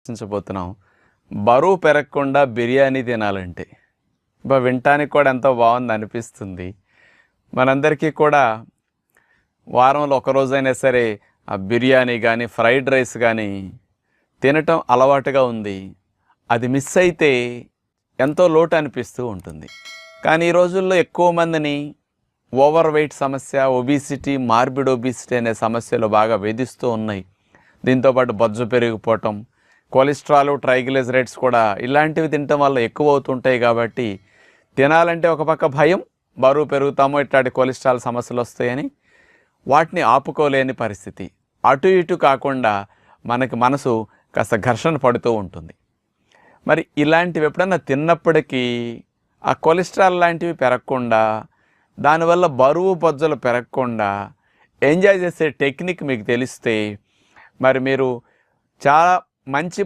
చర్చించబోతున్నాం. బరువు పెరగకుండా బిర్యానీ తినాలంటే వినటానికి కూడా ఎంతో బాగుంది అనిపిస్తుంది. మనందరికీ కూడా వారంలో ఒక రోజైనా సరే ఆ బిర్యానీ కానీ ఫ్రైడ్ రైస్ కానీ తినటం అలవాటుగా ఉంది. అది మిస్ అయితే ఎంతో లోటు అనిపిస్తూ ఉంటుంది. కానీ ఈ రోజుల్లో ఎక్కువ మందిని ఓవర్ వెయిట్ సమస్య, ఒబిసిటీ, మార్బిడ్ ఒబిసిటీ అనే సమస్యలు బాగా వేధిస్తూ ఉన్నాయి. దీంతోపాటు బొజ్జు పెరిగిపోవటం, కొలెస్ట్రాల్, ట్రైగ్లిజరైడ్స్ కూడా ఇలాంటివి తినటం వల్ల ఎక్కువ అవుతుంటాయి. కాబట్టి తినాలంటే ఒక పక్క భయం, బరువు పెరుగుతామో ఇట్లాంటి కొలెస్ట్రాల్ సమస్యలు వస్తాయని వాటిని ఆపుకోలేని పరిస్థితి. అటు ఇటు కాకుండా మనకి మనసు కాస్త ఘర్షణ పడుతూ ఉంటుంది. మరి ఇలాంటివి ఎప్పుడన్నా తిన్నప్పటికీ ఆ కొలెస్ట్రాల్ లాంటివి పెరగకుండా, దానివల్ల బరువు బొజ్జలు పెరగకుండా ఎంజాయ్ చేసే టెక్నిక్ మీకు తెలిస్తే మరి మీరు చాలా మంచి